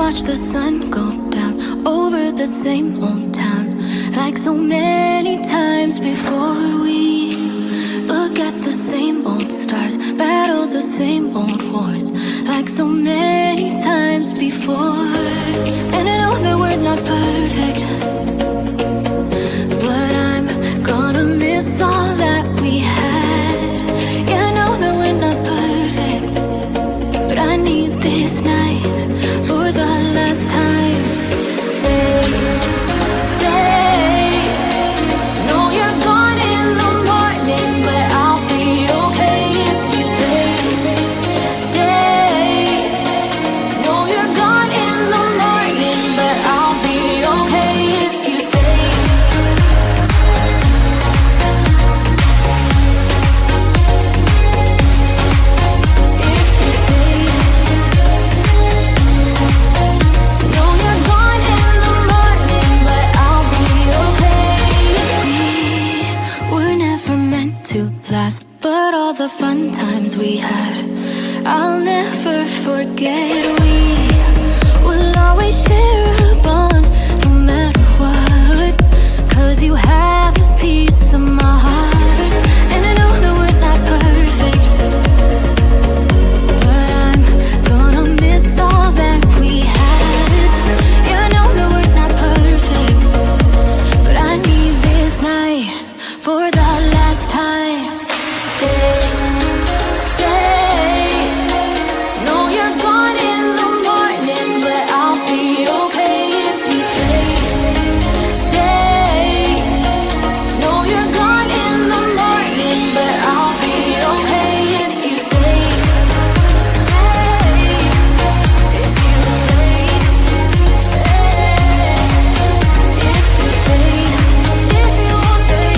watch the sun go down over the same old town, like so many times before. We look at the same old stars, battle the same old wars, like so many times before. And I know that we're not perfect, but I'm gonna miss all that we had. Yeah, I know that we're not perfect, but I need this night for the last time. Stay, stay. No, you're gone in the morning, but I'll be okay if you stay. Stay. No, you're gone in the morning, but I'll be okay if you stay. If you stay. No, you're gone in the morning, but I'll be okay. We were never meant to last, but all the fun times we had, I'll never forget. We will always share a bond, no matter what, 'cause you have a piece of my heart. And I know that we're not perfect, but I'm gonna miss all that we had. Yeah, I know that we're not perfect, but I need this night for the last time. Stay, stay. No, you're gone in the morning, but I'll be okay if you stay. Stay. No, you're gone in the morning, but I'll be okay if you stay. Stay. If you stay. If you stay. If you will stay.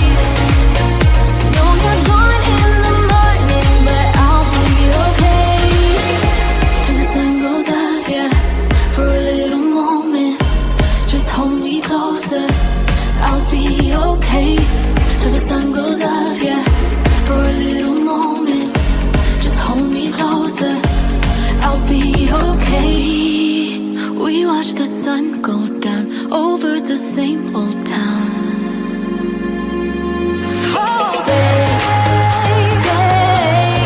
No, you're gone in the morning, but I'll be okay. Till the sun goes up, yeah, for a little moment. Just hold me closer, I'll be okay. Till the sun goes up, yeah, for a little moment. Just hold me closer, I'll be okay. We watch the sun go down over the same old town. Stay, stay.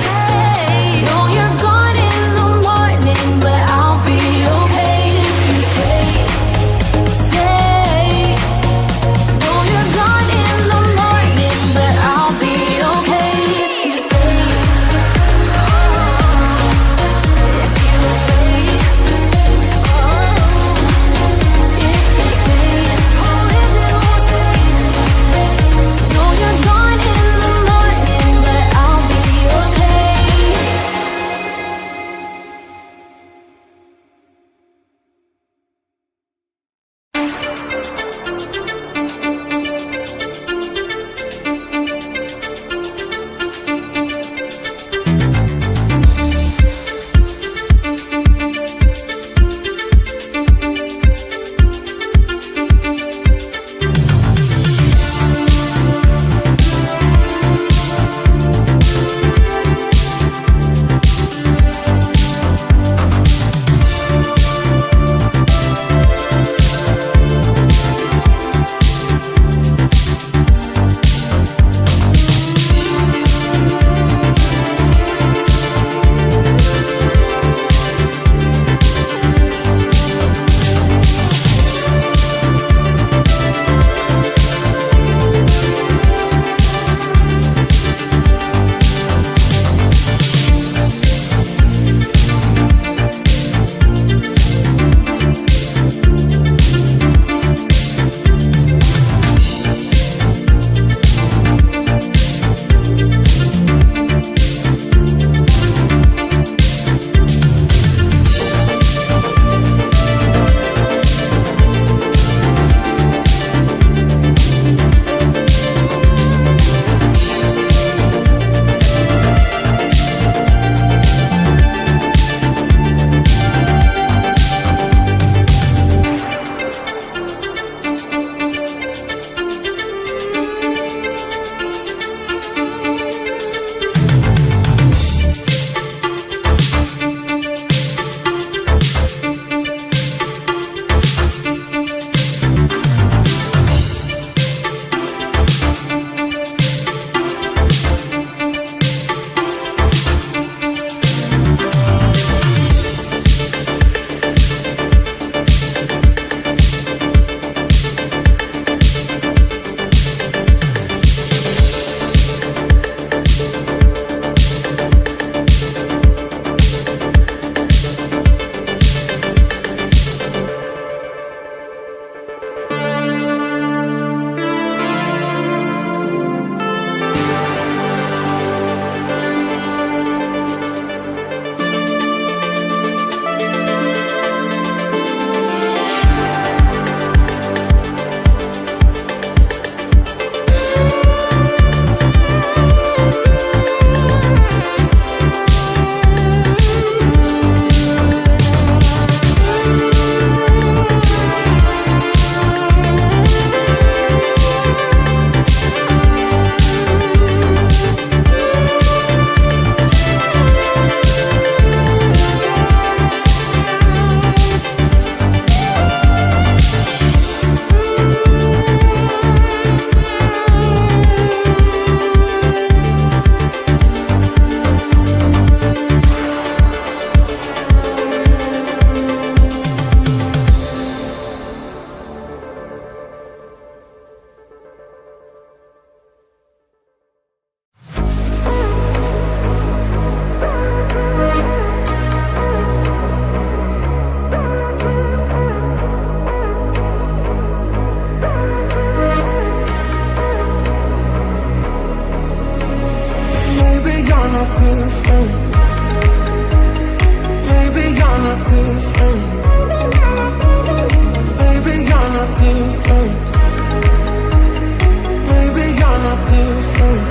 No, you're gone in the morning, but I'll be okay if you stay. Stay. No, you're gone in the morning, but I'll be okay if you stay. If you stay. If you stay. not too late. Maybe you're not too late. Maybe you're not too late.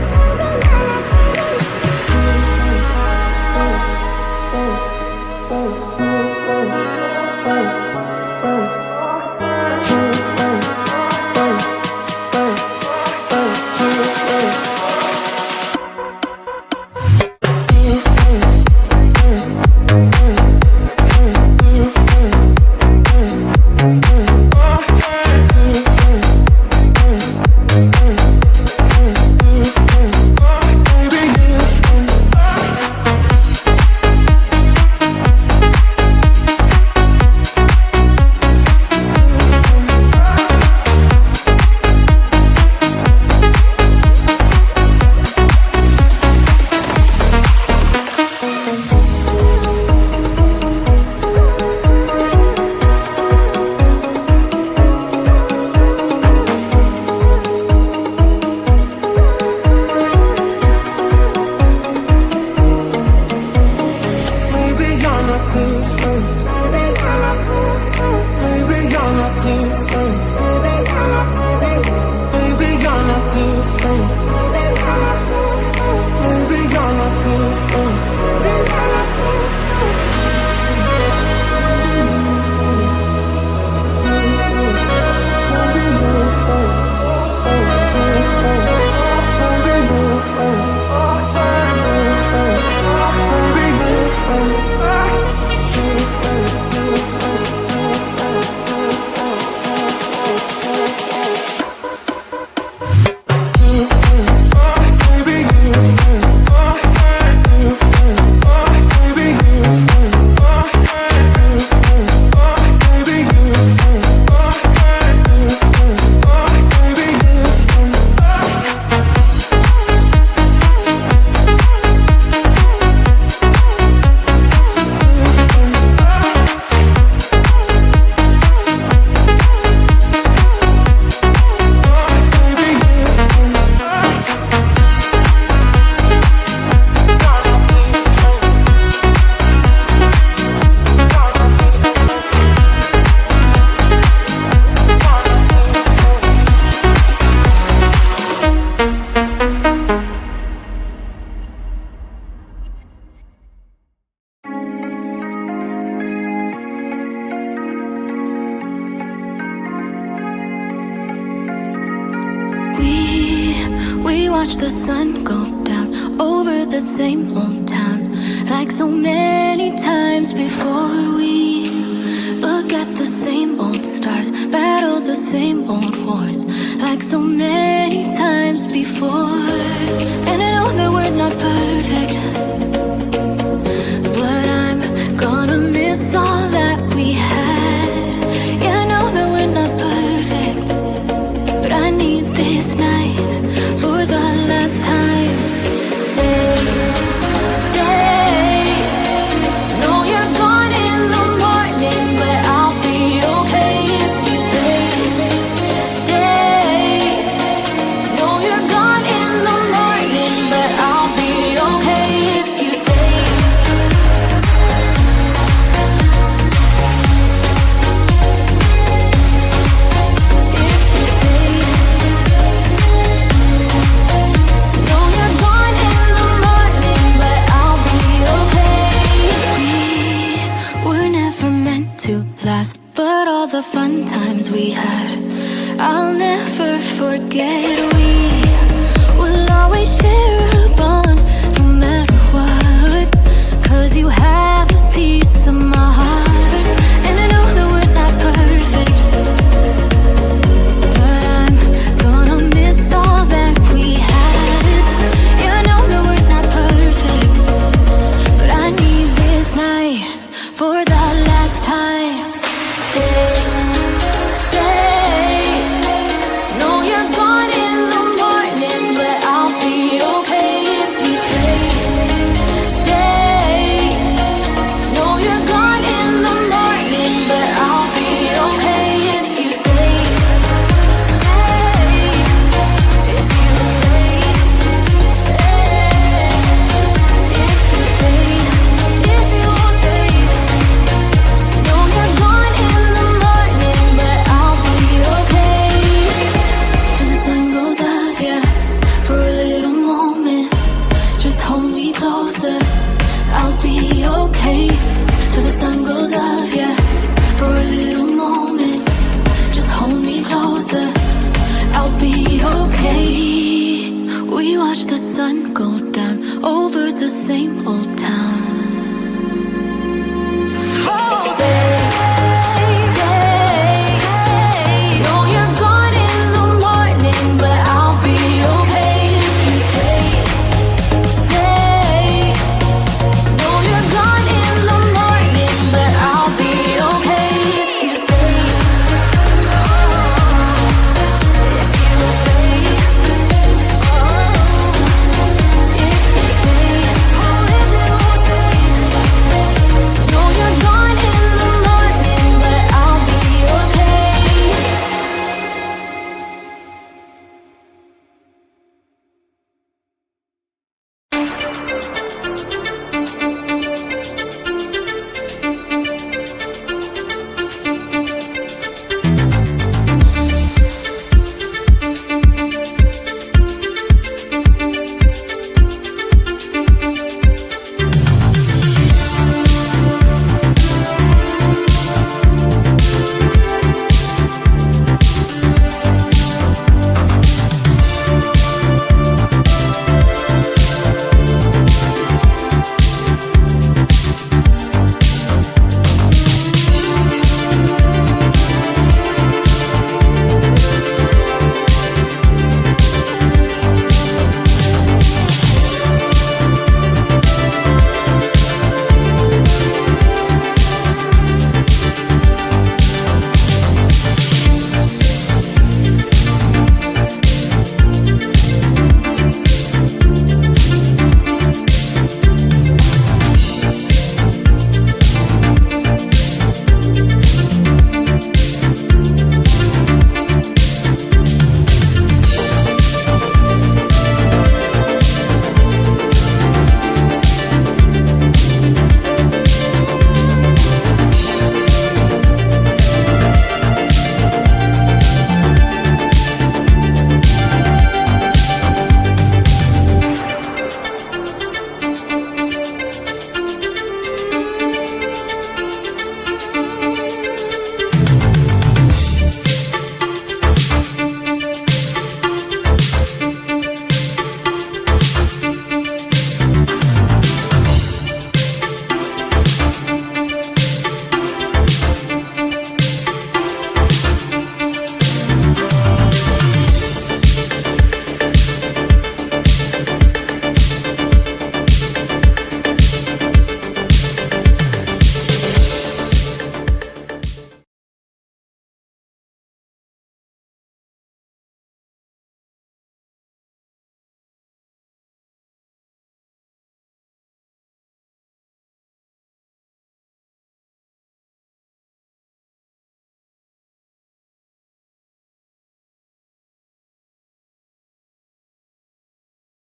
We watch the sun go down over the same old town, like so many times before. We look at the same old stars, battle the same old wars, like so many times before. And I know that we're not perfect, but I'm gonna miss all that we had. Yeah, I know that we're not perfect, but I need this night for the last time. Stay, stay. Know you're gone in the morning, but I'll be okay if you stay, stay. Know you're gone in the morning, but I'll be okay if you stay. If you stay. Know you're gone in the morning, but I'll be okay. We were never meant to last, but all the fun times we had, I'll never forget. We will always share a bond, no matter what, 'cause you have a piece of my heart. And I know that we're not perfect, but I'm gonna miss all that we had. Yeah, I know that we're not perfect, but I need this night for the last time. Stay, stay. Know you're gone in the morning, but I'll be okay okay till the sun goes up, yeah. For a little moment, just hold me closer. I'll be okay. We watch the sun go down over the same old town.